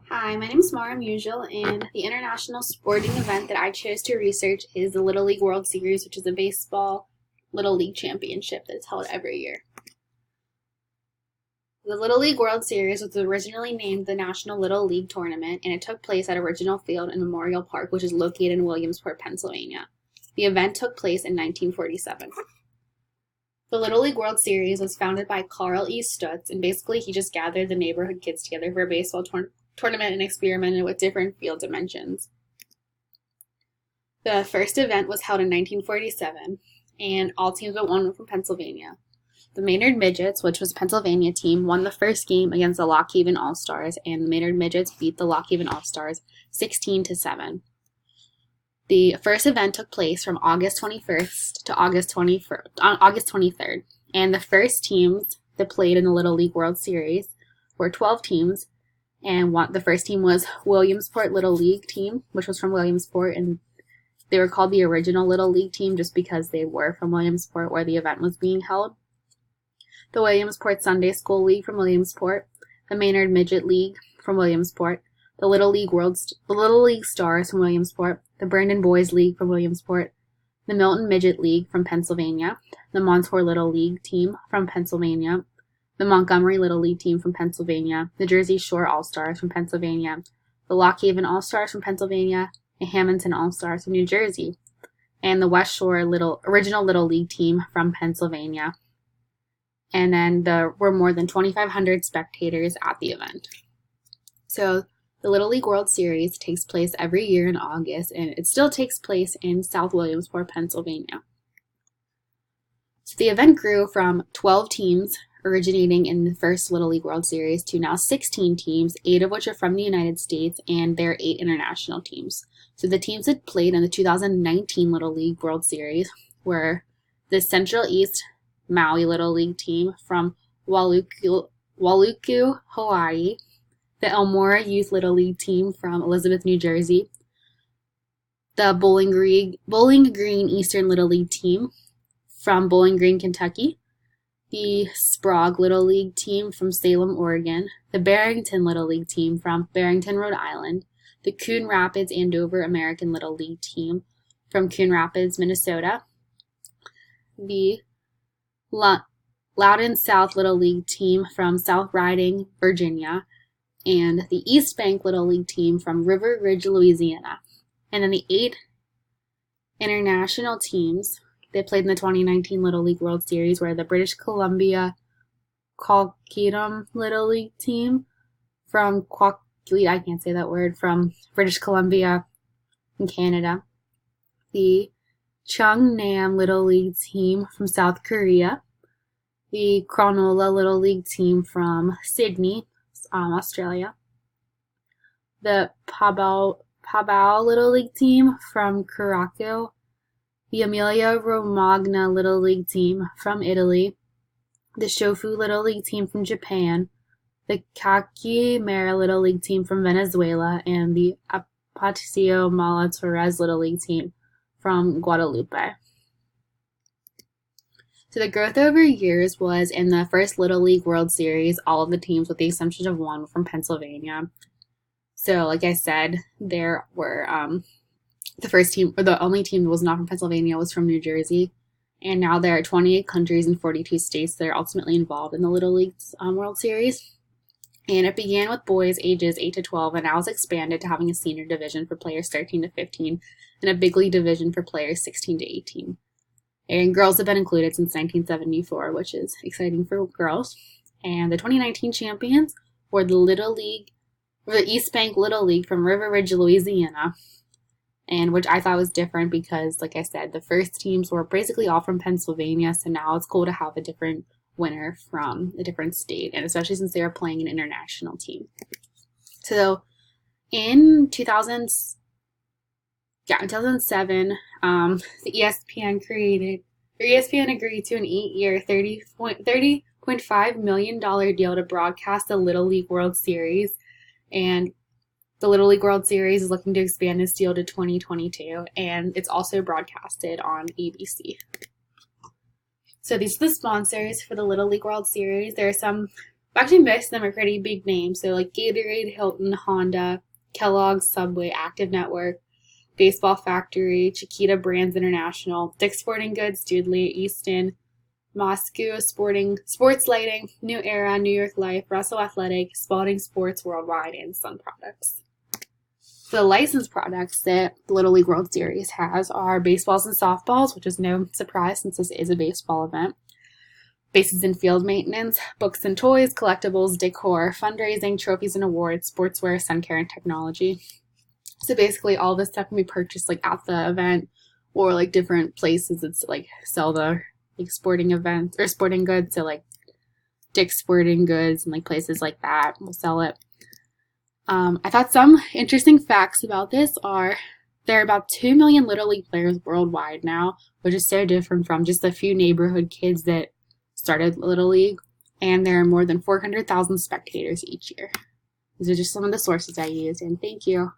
Hi, my name is Mara Musial, and the international sporting event that I chose to research is the Little League World Series, which is a baseball Little League championship that's held every year. The Little League World Series was originally named the National Little League Tournament, and it took place at Original Field in Memorial Park, which is located in Williamsport, Pennsylvania. The event took place in 1947. The Little League World Series was founded by Carl E. Stutz, and basically he just gathered the neighborhood kids together for a baseball tournament and experimented with different field dimensions. The first event was held in 1947, and all teams but one were from Pennsylvania. The Maynard Midgets, which was a Pennsylvania team, won the first game against the Lock Haven All-Stars, and the Maynard Midgets beat the Lock Haven All-Stars 16-7. The first event took place from August 21st to August 23rd, and the first teams that played in the Little League World Series were 12 teams, and the first team was Williamsport Little League team, which was from Williamsport, and they were called the original Little League team just because they were from Williamsport where the event was being held. The Williamsport Sunday School League from Williamsport, the Maynard Midget League from Williamsport, the Little League Stars from Williamsport, the Brandon Boys League from Williamsport, the Milton Midget League from Pennsylvania, the Montour Little League team from Pennsylvania, the Montgomery Little League team from Pennsylvania, the Jersey Shore All-Stars from Pennsylvania, the Lock Haven All-Stars from Pennsylvania, and Hamilton All-Stars from New Jersey, and the West Shore Original Little League team from Pennsylvania. And then there were more than 2,500 spectators at the event. So the Little League World Series takes place every year in August, and it still takes place in South Williamsport, Pennsylvania. So the event grew from 12 teams originating in the first Little League World Series to now 16 teams, 8 of which are from the United States, and there are 8 international teams. So the teams that played in the 2019 Little League World Series were the Central East Maui Little League team from Wailuku, Hawaii, the Elmora Youth Little League team from Elizabeth, New Jersey, the Bowling Green Eastern Little League team from Bowling Green, Kentucky, the Sprague Little League team from Salem, Oregon, the Barrington Little League team from Barrington, Rhode Island, the Coon Rapids Andover American Little League team from Coon Rapids, Minnesota, the Loudoun South Little League team from South Riding, Virginia, and the East Bank Little League team from River Ridge, Louisiana. And then the 8 international teams that played in the 2019 Little League World Series were the British Columbia Colquittum Little League team from from British Columbia in Canada, the Cheongnam Little League team from South Korea, the Cronulla Little League team from Sydney, Australia, the Pabao Little League team from Curacao, the Emilia Romagna Little League team from Italy, the Shofu Little League team from Japan, the Caquimera Little League team from Venezuela, and the Aparicio Mala Torres Little League team from Guadalupe. So the growth over years was in the first Little League World Series, all of the teams with the exception of one were from Pennsylvania. So like I said, there were the first team, or the only team that was not from Pennsylvania was from New Jersey. And now there are 28 countries and 42 states that are ultimately involved in the Little League World Series. And it began with boys ages 8 to 12 and now is expanded to having a senior division for players 13 to 15 and a big league division for players 16 to 18. And girls have been included since 1974, which is exciting for girls. And the 2019 champions were the East Bank Little League from River Ridge, Louisiana, and which I thought was different because, like I said, the first teams were basically all from Pennsylvania, so now it's cool to have a different winner from a different state, and especially since they were playing an international team. So in 2007, the ESPN agreed to an 8-year, $30.5 million deal to broadcast the Little League World Series, and the Little League World Series is looking to expand this deal to 2022, and it's also broadcasted on ABC. So these are the sponsors for the Little League World Series. There are some Actually, most of them are pretty big names. So like Gatorade, Hilton, Honda, Kellogg's, Subway, Active Network, Baseball Factory, Chiquita Brands International, Dick's Sporting Goods, Dudley, Easton, Moscow Sports Lighting, New Era, New York Life, Russell Athletic, Spalding Sports Worldwide, and Sun Products. The licensed products that the Little League World Series has are baseballs and softballs, which is no surprise since this is a baseball event. Bases and field maintenance, books and toys, collectibles, decor, fundraising, trophies and awards, sportswear, sun care, and technology. So basically all this stuff can be purchased like at the event or like different places that like sell the like sporting events or sporting goods. So like Dick's Sporting Goods and like places like that will sell it. I thought some interesting facts about this are there are about 2 million Little League players worldwide now, which is so different from just a few neighborhood kids that started Little League, and there are more than 400,000 spectators each year. These are just some of the sources I used, and thank you.